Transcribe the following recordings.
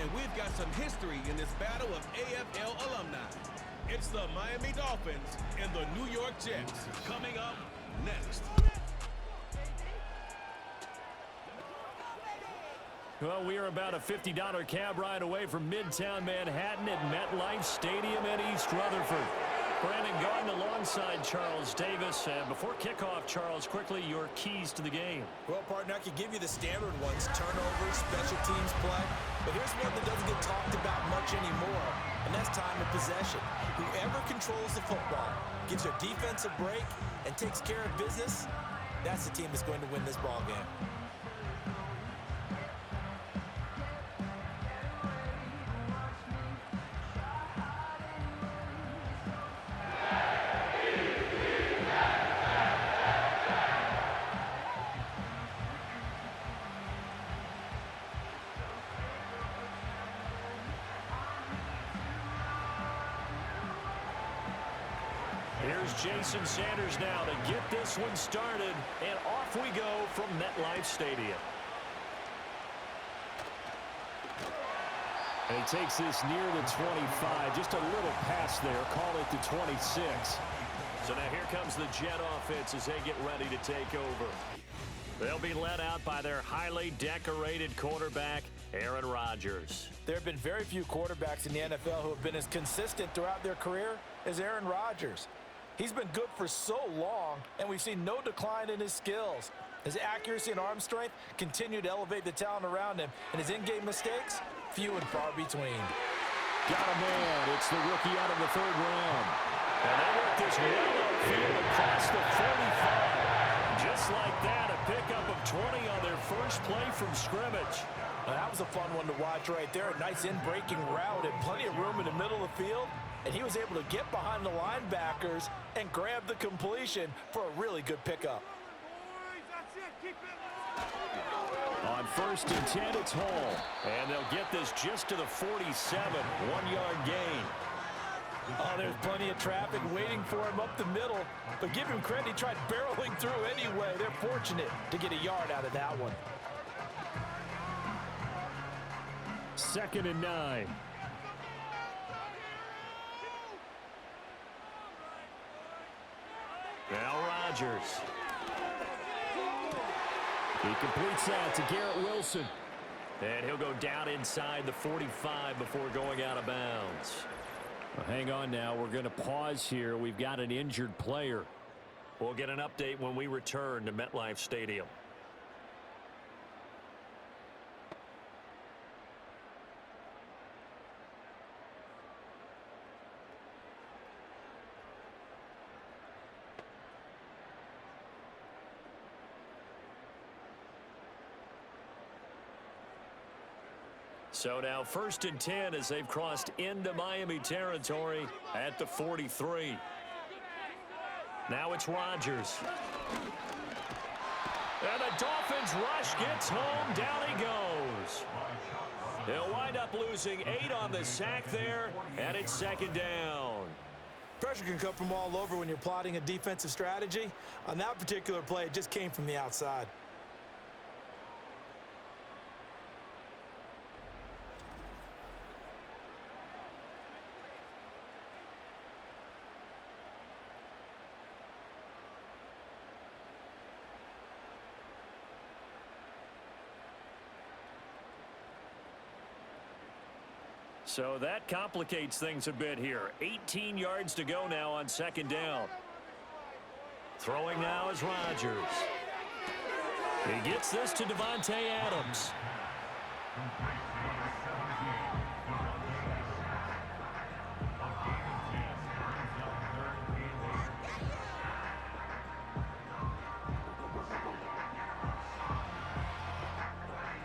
And we've got some history in this battle of AFL alumni. It's the Miami Dolphins and the New York Jets. Coming up next. Well, we are about a $50 cab ride away from Midtown Manhattan at MetLife Stadium in East Rutherford. Brandon Garden alongside Charles Davis. Before kickoff, Charles, quickly your keys to the game. Well, partner, I could give you the standard ones, turnovers, special teams play. But here's one that doesn't get talked about much anymore, and that's time of possession. Whoever controls the football, gives their defense a break, and takes care of business, that's the team that's going to win this ball game. Here's Jason Sanders now to get this one started, and off we go from MetLife Stadium. And he takes this near the 25, just a little pass there, call it the 26. So now here comes the Jet offense as they get ready to take over. They'll be led out by their highly decorated quarterback, Aaron Rodgers. There have been very few quarterbacks in the NFL who have been as consistent throughout their career as Aaron Rodgers. He's been good for so long, and we've seen no decline in his skills. His accuracy and arm strength continue to elevate the talent around him, and his in-game mistakes, few and far between. Got a man. It's the rookie out of the third round. And they work this well upfield across the 45. Just like that, a pickup of 20 on their first play from scrimmage. Now, that was a fun one to watch right there. A nice in-breaking route and plenty of room in the middle of the field. And he was able to get behind the linebackers and grab the completion for a really good pickup. On 1st and 10, it's Hall. And they'll get this just to the 47, 1-yard gain. Oh, there's plenty of traffic waiting for him up the middle. But give him credit, he tried barreling through anyway. They're fortunate to get a yard out of that one. 2nd and 9. Now Rodgers. He completes that to Garrett Wilson. And he'll go down inside the 45 before going out of bounds. Well, hang on now. We're going to pause here. We've got an injured player. We'll get an update when we return to MetLife Stadium. So now 1st and 10 as they've crossed into Miami territory at the 43. Now it's Rodgers. And the Dolphins rush gets home. Down he goes. They'll wind up losing 8 on the sack there, and it's 2nd down. Pressure can come from all over when you're plotting a defensive strategy. On that particular play, it just came from the outside. So that complicates things a bit here. 18 yards to go now on 2nd down. Throwing now is Rodgers. He gets this to Devontae Adams.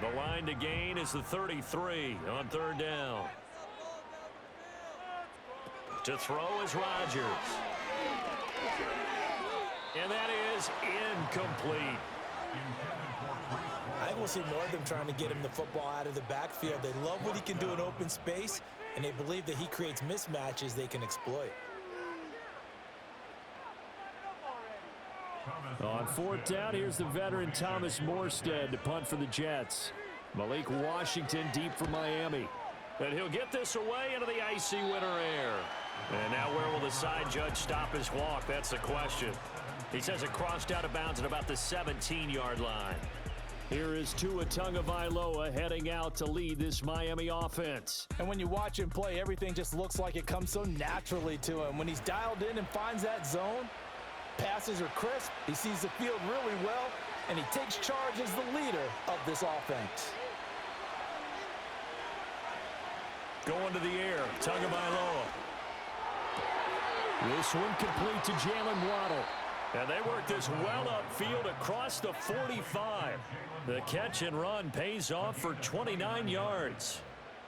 The line to gain is the 33 on 3rd down. To throw is Rodgers. And that is incomplete. I think we'll see more of them trying to get him the football out of the backfield. They love what he can do in open space, and they believe that he creates mismatches they can exploit. On 4th down, here's the veteran Thomas Morstead to punt for the Jets. Malik Washington deep for Miami. And he'll get this away into the icy winter air. And now where will the side judge stop his walk? That's the question. He says it crossed out of bounds at about the 17-yard line. Here is Tua Tagovailoa heading out to lead this Miami offense. And when you watch him play, everything just looks like it comes so naturally to him. When he's dialed in and finds that zone, passes are crisp, he sees the field really well, and he takes charge as the leader of this offense. Going to the air, Tagovailoa. This one complete to Jalen Waddle. And they work this well upfield across the 45. The catch and run pays off for 29 yards.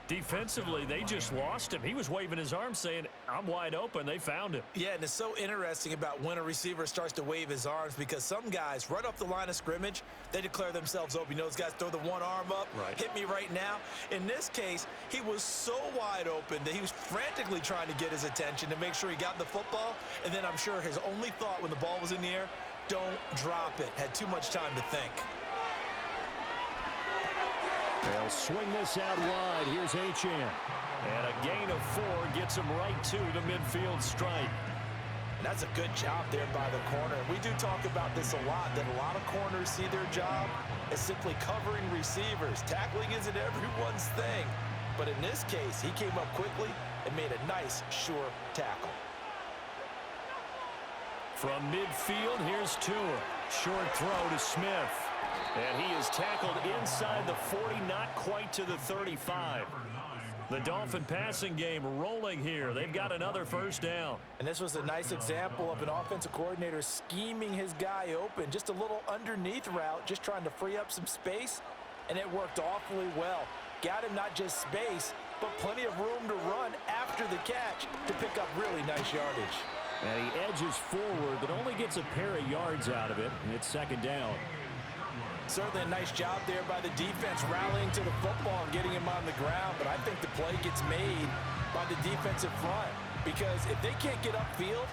Defensively, they just lost him. He was waving his arms saying, I'm wide open. They found him. Yeah, and it's so interesting about when a receiver starts to wave his arms because some guys right off the line of scrimmage, they declare themselves open. You know, those guys throw the one arm up, hit me right now. In this case, he was so wide open that he was frantically trying to get his attention to make sure he got the football. And then I'm sure his only thought when the ball was in the air, don't drop it. Had too much time to think. They'll swing this out wide. Here's Achane. And a gain of 4 gets him right to the midfield stripe. And that's a good job there by the corner. We do talk about this a lot, that a lot of corners see their job as simply covering receivers. Tackling isn't everyone's thing. But in this case, he came up quickly and made a nice, sure tackle. From midfield, here's Tua. Short throw to Smith. And he is tackled inside the 40, not quite to the 35. The Dolphin passing game rolling here. They've got another first down. And this was a nice example of an offensive coordinator scheming his guy open. Just a little underneath route, just trying to free up some space. And it worked awfully well. Got him not just space, but plenty of room to run after the catch to pick up really nice yardage. And he edges forward, but only gets a pair of yards out of it. And it's second down. Certainly a nice job there by the defense rallying to the football and getting him on the ground. But I think the play gets made by the defensive front because if they can't get upfield,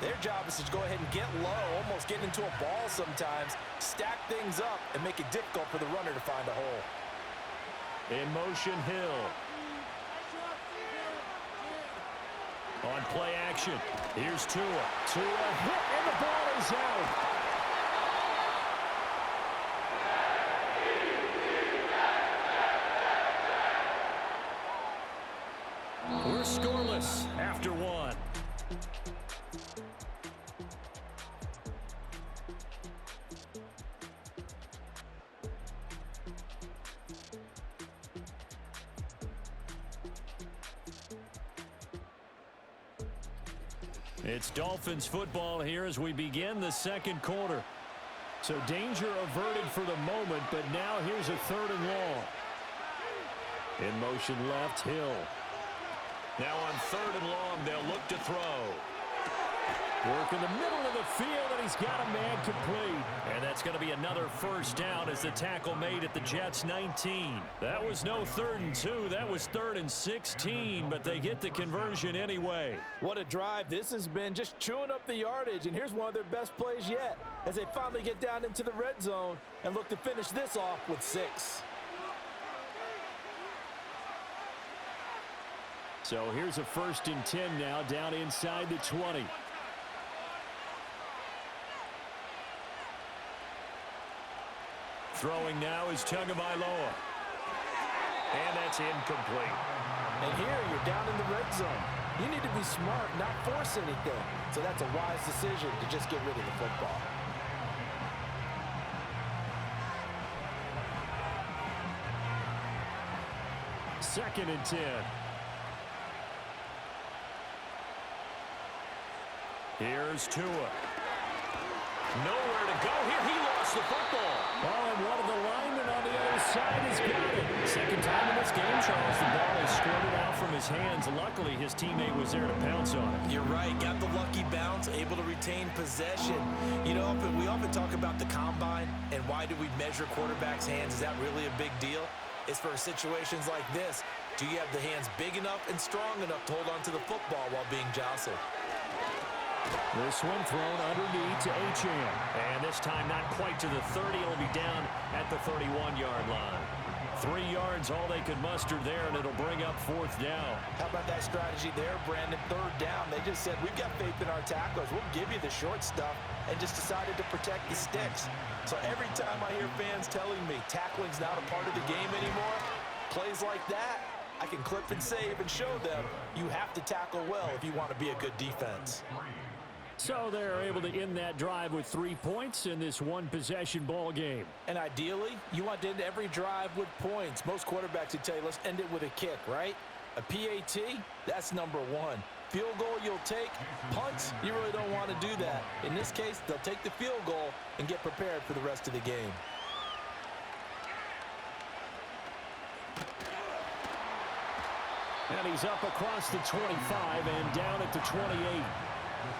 their job is to go ahead and get low, almost get into a ball sometimes, stack things up, and make it difficult for the runner to find a hole. In motion, Hill. On play action, here's Tua. Tua hit, and the ball is out. We're scoreless after one. It's Dolphins football here as we begin the second quarter. So danger averted for the moment, but now here's a 3rd and long. In motion left, Hill. Now on 3rd and long, they'll look to throw. Work in the middle of the field, and he's got a man complete. And that's going to be another first down as the tackle made at the Jets' 19. That was no 3rd and 2. That was 3rd and 16, but they get the conversion anyway. What a drive this has been, just chewing up the yardage. And here's one of their best plays yet as they finally get down into the red zone and look to finish this off with 6. So here's a 1st and 10 now down inside the 20. Throwing now is Tagovailoa. And that's incomplete. And here you're down in the red zone. You need to be smart, not force anything. So that's a wise decision to just get rid of the football. Second and 10. Here's Tua. Nowhere to go here. He lost the football. Oh, and one of the linemen on the other side has got it. Second time in this game, Charles. The ball is squirted out from his hands. Luckily, his teammate was there to pounce on it. You're right. Got the lucky bounce, able to retain possession. You know, we often talk about the combine and why do we measure quarterbacks' hands. Is that really a big deal? It's for situations like this. Do you have the hands big enough and strong enough to hold on to the football while being jostled? This one thrown underneath to Achane. And this time not quite to the 30. It'll be down at the 31-yard line. 3 yards, all they could muster there, and it'll bring up 4th down. How about that strategy there, Brandon? 3rd down. They just said, we've got faith in our tacklers. We'll give you the short stuff, and just decided to protect the sticks. So every time I hear fans telling me tackling's not a part of the game anymore, plays like that, I can clip and save and show them you have to tackle well if you want to be a good defense. So they're able to end that drive with 3 points in this one-possession ball game. And ideally, you want to end every drive with points. Most quarterbacks would tell you, let's end it with a kick, right? A PAT, that's number 1. Field goal you'll take. Punts, you really don't want to do that. In this case, they'll take the field goal and get prepared for the rest of the game. And he's up across the 25 and down at the 28.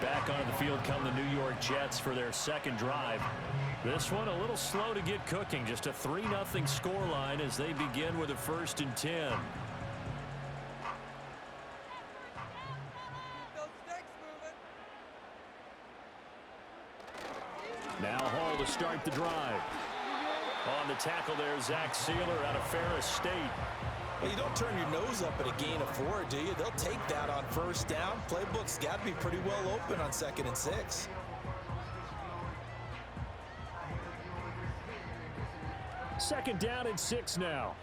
Back onto the field come the New York Jets for their 2nd drive. This one a little slow to get cooking. Just a 3-0 scoreline as they begin with a 1st and 10. Now Hall to start the drive. On the tackle there, Zach Sealer out of Ferris State. Well, you don't turn your nose up at a gain of 4, do you? They'll take that on 1st down. Playbook's got to be pretty well open on 2nd and 6. Second down and 6 now.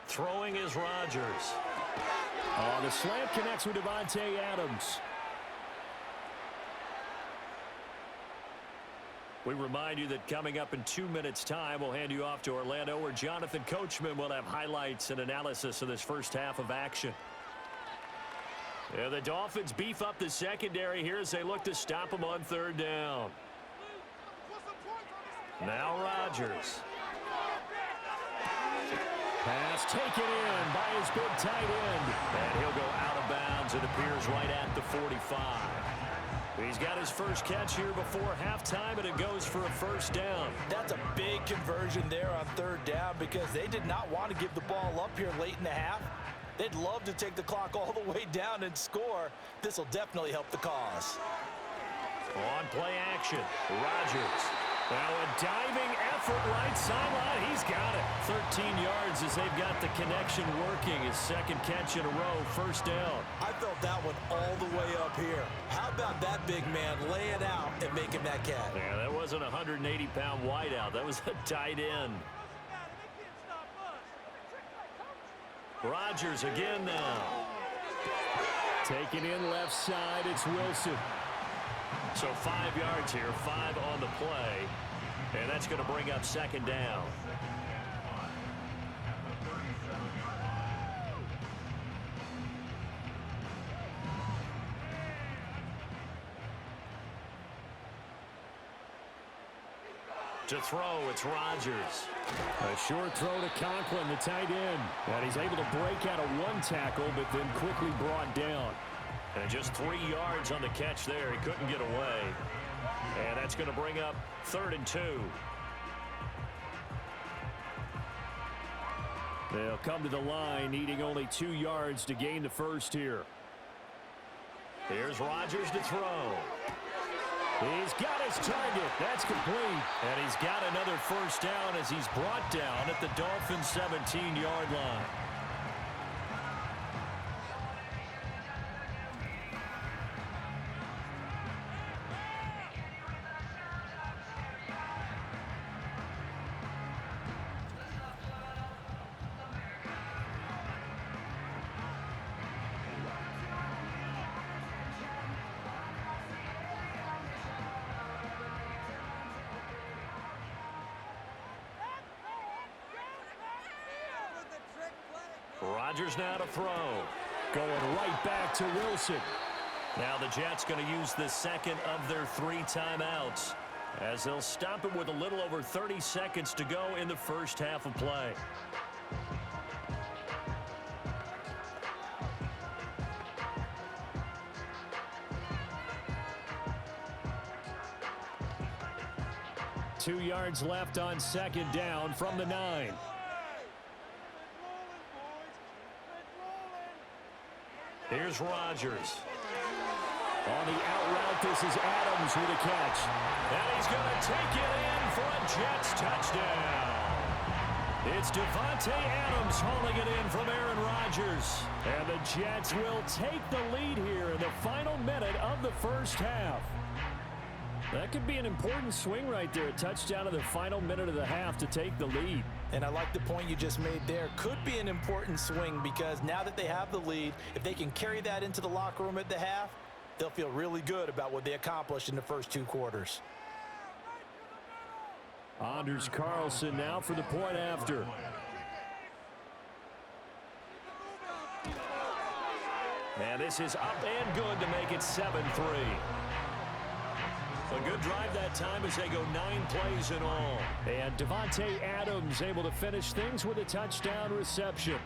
Throwing is Rodgers. The slant connects with Devontae Adams. We remind you that coming up in 2 minutes' time, we'll hand you off to Orlando, where Jonathan Coachman will have highlights and analysis of this first half of action. Yeah, the Dolphins beef up the secondary here as they look to stop them on 3rd down. Now Rodgers. Pass taken in by his big tight end. And he'll go out of bounds. It appears right at the 45. He's got his first catch here before halftime, and it goes for a 1st down. That's a big conversion there on 3rd down because they did not want to give the ball up here late in the half. They'd love to take the clock all the way down and score. This will definitely help the cause. On play action, Rodgers. Now a diving effort right sideline. He's got it. 13 yards as they've got the connection working. His 2nd catch in a row, 1st down. I felt that one all the way up here. How about that big man laying out and making that catch? Yeah, that wasn't a 180-pound wideout. That was a tight end. Rodgers again now. Taken in left side, it's Wilson. So 5 yards here, 5 on the play. And that's going to bring up 2nd down. To throw, it's Rodgers. A short throw to Conklin, the tight end. And he's able to break out of 1 tackle, but then quickly brought down. And just 3 yards on the catch there. He couldn't get away. And that's going to bring up 3rd and 2. They'll come to the line, needing only 2 yards to gain the 1st here. Here's Rodgers to throw. He's got his target. That's complete. And he's got another 1st down as he's brought down at the Dolphins' 17-yard line. Rodgers now to throw. Going right back to Wilson. Now the Jets going to use the 2nd of their 3 timeouts as they'll stop him with a little over 30 seconds to go in the first half of play. Two yards left on 2nd down from the 9. Here's Rodgers. On the out route, this is Adams with a catch. And he's going to take it in for a Jets touchdown. It's Davante Adams hauling it in from Aaron Rodgers. And the Jets will take the lead here in the final minute of the first half. That could be an important swing right there. A touchdown in the final minute of the half to take the lead. And I like the point you just made there. Could be an important swing because now that they have the lead, if they can carry that into the locker room at the half, they'll feel really good about what they accomplished in the first 2 quarters. Anders Carlson now for the point after. And this is up and good to make it 7-3. A good drive that time as they go 9 plays in all. And Davante Adams able to finish things with a touchdown reception.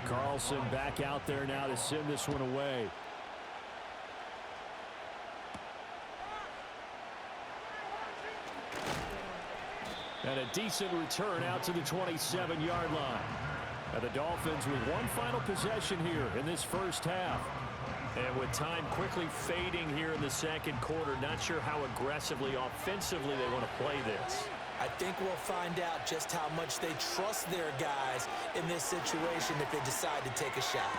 Carlson back out there now to send this one away. And a decent return out to the 27-yard line. And the Dolphins with one final possession here in this first half. And with time quickly fading here in the second quarter, not sure how aggressively, offensively they want to play this. I think we'll find out just how much they trust their guys in this situation if they decide to take a shot.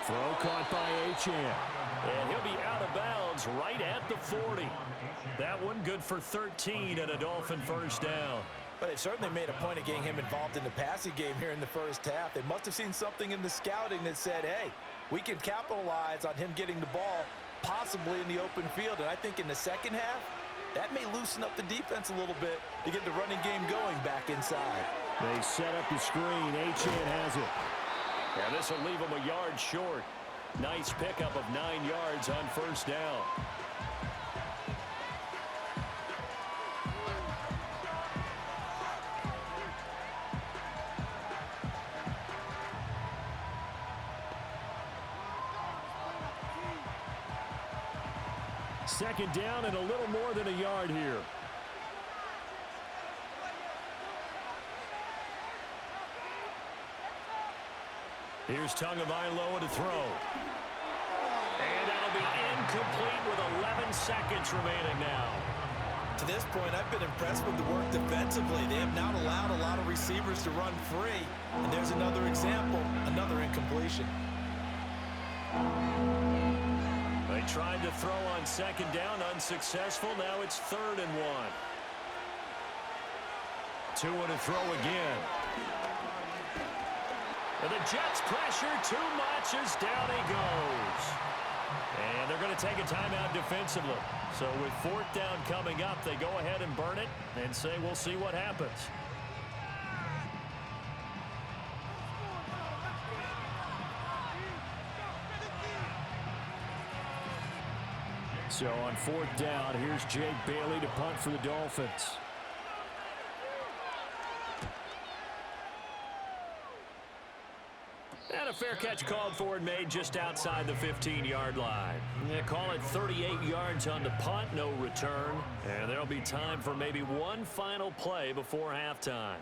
Throw caught by Achane. And he'll be out of bounds right at the 40. That one good for 13 and a Dolphin first down. But they certainly made a point of getting him involved in the passing game here in the first half. They must have seen something in the scouting that said, hey, we can capitalize on him getting the ball possibly in the open field. And I think in the second half, that may loosen up the defense a little bit to get the running game going back inside. They set up the screen. Achane has it. And this will leave him a yard short. Nice pickup of 9 yards on first down. Second down and a little more than a yard here. Here's Tagovailoa to throw. And that'll be incomplete with 11 seconds remaining now. To this point, I've been impressed with the work defensively. They have not allowed a lot of receivers to run free. And there's another example, another incompletion. They tried to throw on second down, unsuccessful. Now it's 3rd and 1. 2 and a throw again. And the Jets pressure too much as down he goes. And they're going to take a timeout defensively. So with 4th down coming up, they go ahead and burn it and say we'll see what happens. So on 4th down, here's Jake Bailey to punt for the Dolphins. And a fair catch called for and made just outside the 15-yard line. Yeah, call it 38 yards on the punt, no return. And there'll be time for maybe one final play before halftime.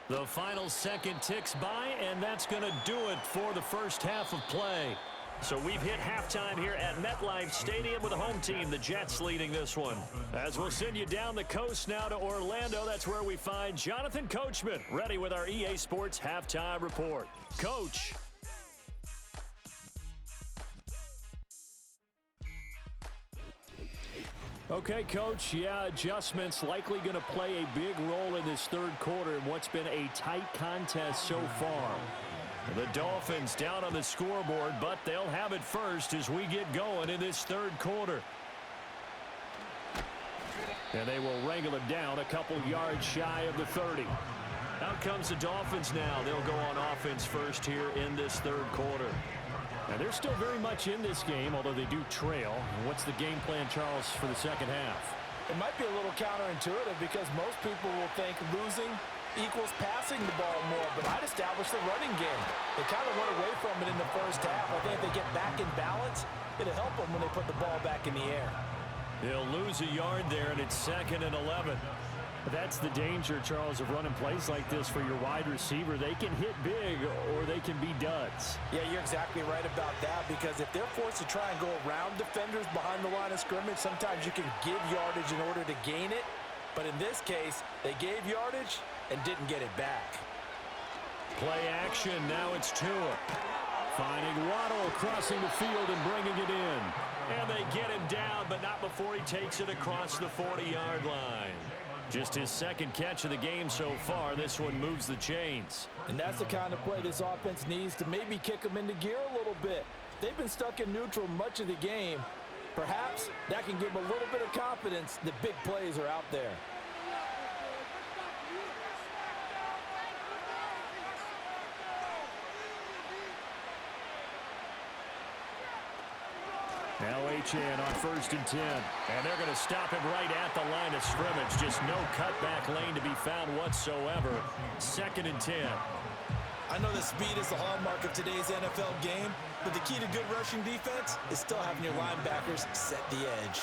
The final second ticks by, and that's going to do it for the first half of play. So we've hit halftime here at MetLife Stadium with the home team, the Jets, leading this one. As we'll send you down the coast now to Orlando, that's where we find Jonathan Coachman, ready with our EA Sports Halftime Report. Coach. Okay, Coach, yeah, adjustments likely going to play a big role in this third quarter in what's been a tight contest so far. The Dolphins down on the scoreboard, but they'll have it first as we get going in this third quarter. And they will wrangle it down a couple yards shy of the 30. Out comes the Dolphins now. They'll go on offense first here in this third quarter. And they're still very much in this game, although they do trail. What's the game plan, Charles, for the second half? It might be a little counterintuitive because most people will think losing equals passing the ball more, but I'd establish the running game. They kind of went away from it in the first half. I think if they get back in balance, it'll help them when they put the ball back in the air. They'll lose a yard there, and it's 2nd and 11. That's the danger, Charles, of running plays like this for your wide receiver. They can hit big or they can be duds. Yeah, you're exactly right about that, because if they're forced to try and go around defenders behind the line of scrimmage, sometimes you can give yardage in order to gain it. But in this case, they gave yardage and didn't get it back. Play action. Now it's Tua. Finding Waddle, crossing the field and bringing it in. And they get him down, but not before he takes it across the 40-yard line. Just his second catch of the game so far. This one moves the chains. And that's the kind of play this offense needs to maybe kick them into gear a little bit. They've been stuck in neutral much of the game. Perhaps that can give them a little bit of confidence that big plays are out there. Now Achane on 1st and 10. And they're going to stop him right at the line of scrimmage. Just no cutback lane to be found whatsoever. 2nd and 10. I know that speed is the hallmark of today's NFL game, but the key to good rushing defense is still having your linebackers set the edge.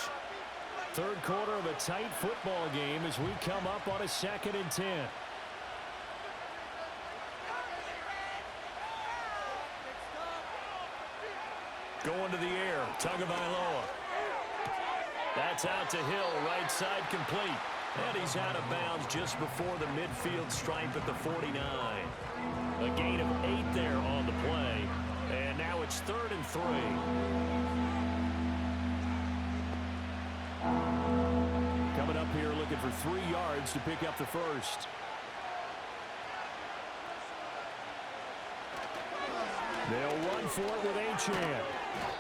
Third quarter of a tight football game as we come up on a 2nd and 10. Going to the air, Tagovailoa. That's out to Hill, right side complete. And he's out of bounds just before the midfield stripe at the 49. A gain of 8 there on the play. And now it's 3rd and 3. Coming up here looking for 3 yards to pick up the first. They'll run for it with Achane.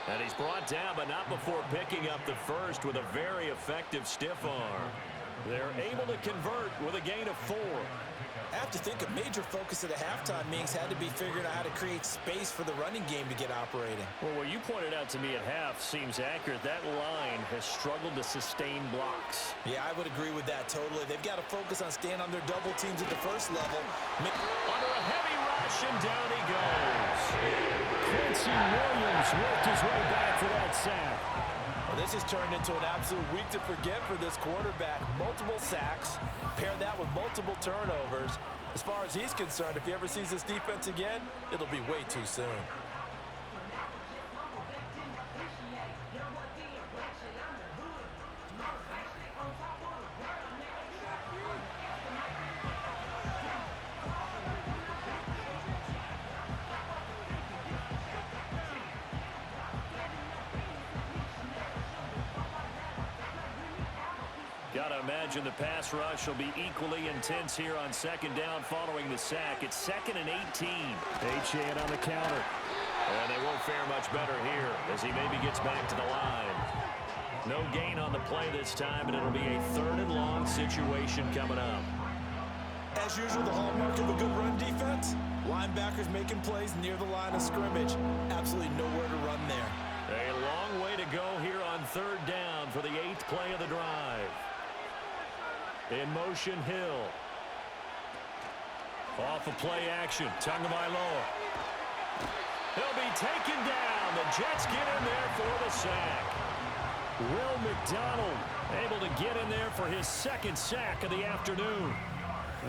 And he's brought down, but not before picking up the first with a very effective stiff arm. They're able to convert with a gain of 4. I have to think a major focus of the halftime meetings had to be figuring out how to create space for the running game to get operating. Well, what you pointed out to me at half seems accurate. That line has struggled to sustain blocks. Yeah, I would agree with that totally. They've got to focus on staying on their double teams at the first level. Under a heavy rush, and down he goes. Quincy Williams worked his way back for that sack. Well, this has turned into an absolute week to forget for this quarterback. Multiple sacks, pair that with multiple turnovers. As far as he's concerned, if he ever sees this defense again, it'll be way too soon. Gotta imagine the pass rush will be equally intense here on 2nd down following the sack. It's 2nd and 18. Achane on the counter. And they won't fare much better here as he maybe gets back to the line. No gain on the play this time, and it'll be a 3rd and long situation coming up. As usual, the hallmark of a good run defense, linebackers making plays near the line of scrimmage. Absolutely nowhere to run there. A long way to go here on 3rd down for the 8th play of the drive. In motion, Hill. Off of play action, Tagovailoa. He'll be taken down. The Jets get in there for the sack. Will McDonald able to get in there for his 2nd sack of the afternoon.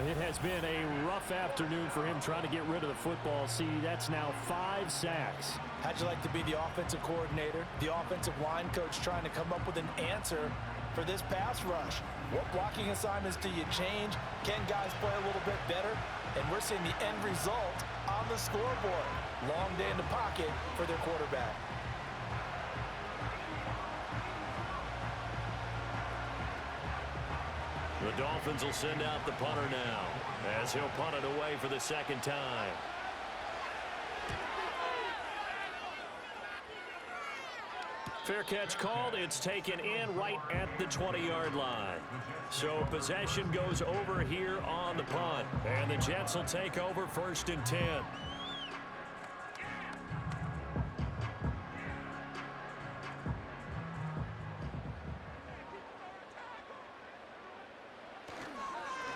It has been a rough afternoon for him trying to get rid of the football. See, that's now 5 sacks. How'd you like to be the offensive coordinator, the offensive line coach trying to come up with an answer for this pass rush? What blocking assignments do you change? Can guys play a little bit better? And we're seeing the end result on the scoreboard. Long day in the pocket for their quarterback. The Dolphins will send out the punter now as he'll punt it away for the 2nd time. Fair catch called. It's taken in right at the 20-yard line. So possession goes over here on the punt. And the Jets will take over 1st and 10.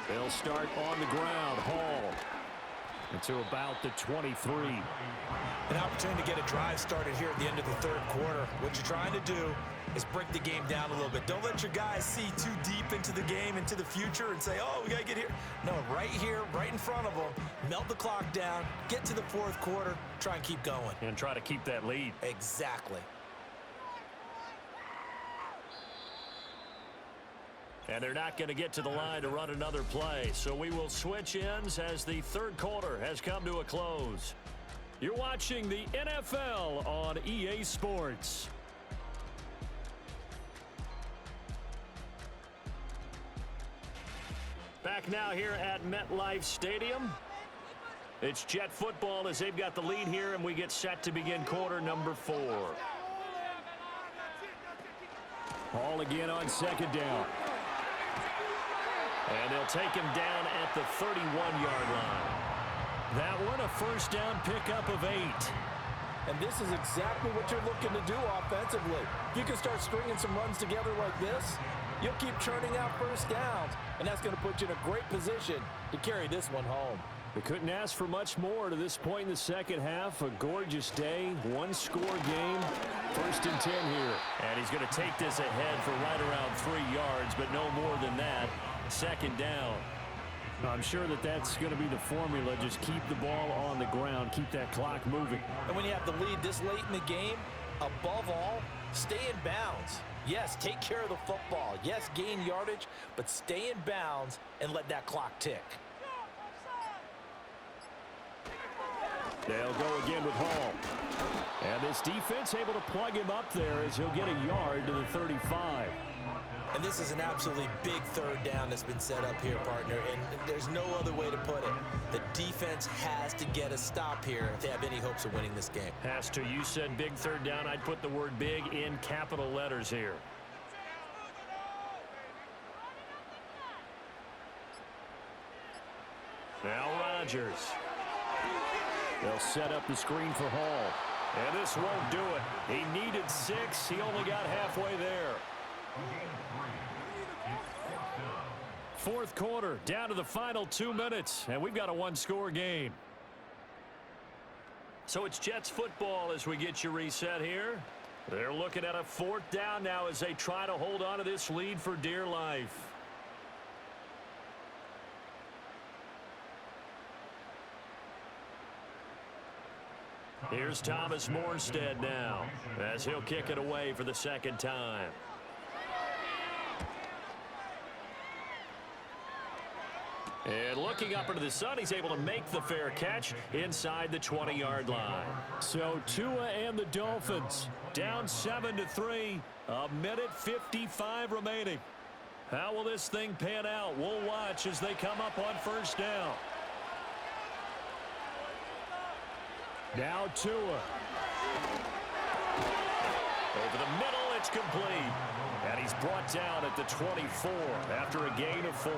They'll start on the ground. Hall. to about the 23. An opportunity to get a drive started here at the end of the third quarter. What you're trying to do is break the game down a little bit. Don't let your guys see too deep into the game, into the future, and say, oh, we got to get here. No, right here, right in front of them, melt the clock down, get to the fourth quarter, try and keep going. And try to keep that lead. Exactly. And they're not going to get to the line to run another play. So we will switch ends as the third quarter has come to a close. You're watching the NFL on EA Sports. Back now here at MetLife Stadium. It's Jet football as they've got the lead here, and we get set to begin quarter number 4. Ball again on second down. And they'll take him down at the 31-yard line. That one a first down pickup of 8. And this is exactly what you're looking to do offensively. If you can start stringing some runs together like this, you'll keep churning out first downs, and that's going to put you in a great position to carry this one home. They couldn't ask for much more to this point in the second half. A gorgeous day, one-score game, 1st and 10 here. And he's going to take this ahead for right around 3 yards, but no more than that. Second down. I'm sure that that's going to be the formula. Just keep the ball on the ground. Keep that clock moving. And when you have the lead this late in the game, above all, stay in bounds. Yes, take care of the football. Yes, gain yardage, but stay in bounds and let that clock tick. They'll go again with Hall. And this defense able to plug him up there as he'll get a yard to the 35. And this is an absolutely big third down that's been set up here, partner, and there's no other way to put it. The defense has to get a stop here if they have any hopes of winning this game. Has to. You said big third down. I'd put the word big in capital letters here. Now Rodgers. They'll set up the screen for Hall. And this won't do it. He needed 6. He only got halfway there. Fourth quarter, down to the final 2 minutes, and we've got a one-score game. So it's Jets football as we get you reset here. They're looking at a 4th down now as they try to hold on to this lead for dear life. Here's Thomas Morstead now as he'll kick it away for the second time. And looking up into the sun, he's able to make the fair catch inside the 20-yard line. So Tua and the Dolphins down 7-3, a minute 55 remaining. How will this thing pan out? We'll watch as they come up on first down. Now Tua. Over the middle, it's complete. And he's brought down at the 24 after a gain of 4.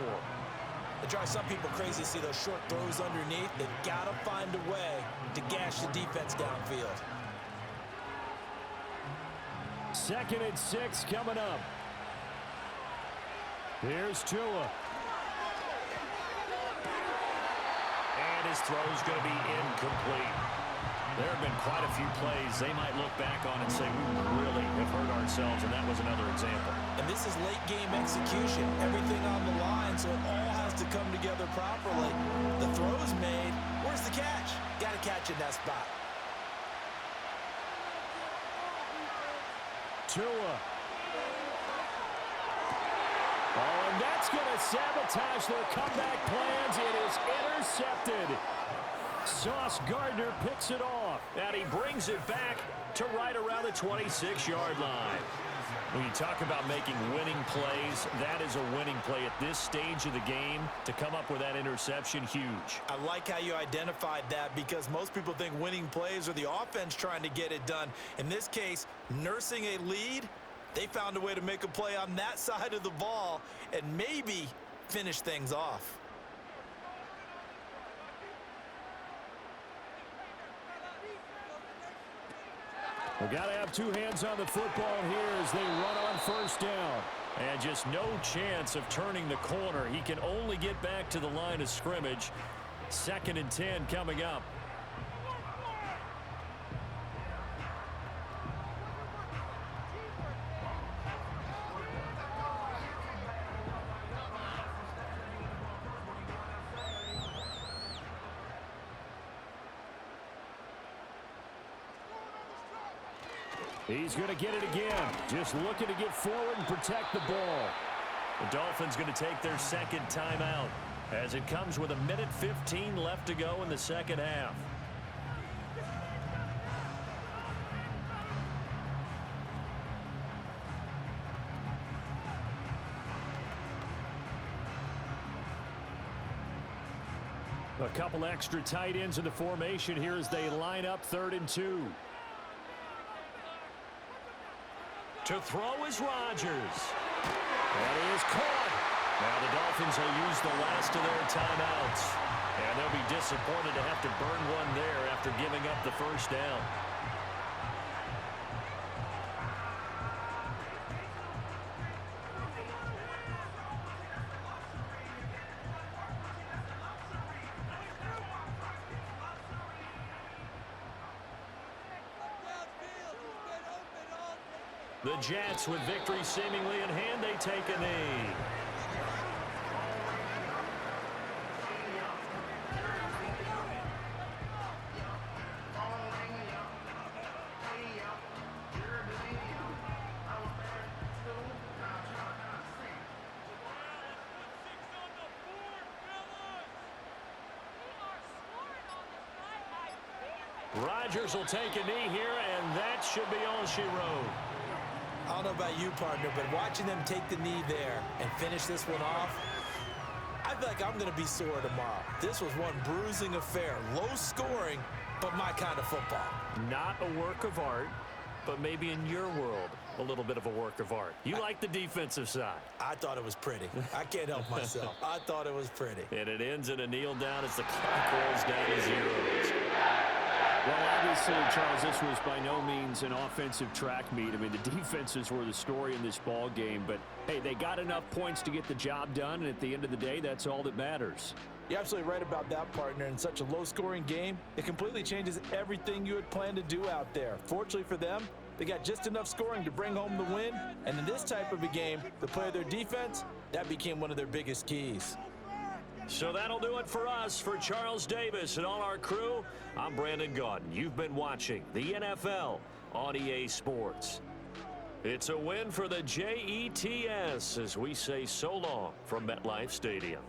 It drives some people crazy to see those short throws underneath. They've got to find a way to gash the defense downfield. 2nd and 6 coming up. Here's Tua. And his throw's going to be incomplete. There have been quite a few plays they might look back on and say, we really have hurt ourselves, and that was another example. And this is late game execution. Everything on the line, so it all has to come together properly. The throw's made. Where's the catch? Got to catch in that spot. Tua. Oh, and that's going to sabotage their comeback plans. It is intercepted. Sauce Gardner picks it off, and he brings it back to right around the 26-yard line. When you talk about making winning plays, that is a winning play at this stage of the game. To come up with that interception, huge. I like how you identified that because most people think winning plays are the offense trying to get it done. In this case, nursing a lead, they found a way to make a play on that side of the ball and maybe finish things off. We've got to have 2 hands on the football here as they run on first down. And just no chance of turning the corner. He can only get back to the line of scrimmage. 2nd and 10 coming up. He's going to get it again. Just looking to get forward and protect the ball. The Dolphins going to take their 2nd timeout as it comes with 1:15 left to go in the 2nd half. A couple extra tight ends in the formation here as they line up 3rd and 2. To throw is Rodgers. That is caught. Now the Dolphins will use the last of their timeouts. And they'll be disappointed to have to burn one there after giving up the 1st down. The Jets, with victory seemingly in hand, they take a knee. Rodgers will take a knee here, and that should be all she wrote. I don't know about you, partner, but watching them take the knee there and finish this one off, I feel like I'm going to be sore tomorrow. This was one bruising affair. Low scoring, but my kind of football. Not a work of art, but maybe in your world, a little bit of a work of art. You like the defensive side. I thought it was pretty. I can't help myself. I thought it was pretty. And it ends in a kneel down as the clock rolls down to zeros. Well, obviously, Charles, this was by no means an offensive track meet. I mean, the defenses were the story in this ball game. But, hey, they got enough points to get the job done, and at the end of the day, that's all that matters. You're absolutely right about that, partner. In such a low-scoring game, it completely changes everything you had planned to do out there. Fortunately for them, they got just enough scoring to bring home the win. And in this type of a game, the play of their defense, that became one of their biggest keys. So that'll do it for us. For Charles Davis and all our crew, I'm Brandon Gaudin. You've been watching the NFL on EA Sports. It's a win for the Jets as we say so long from MetLife Stadium.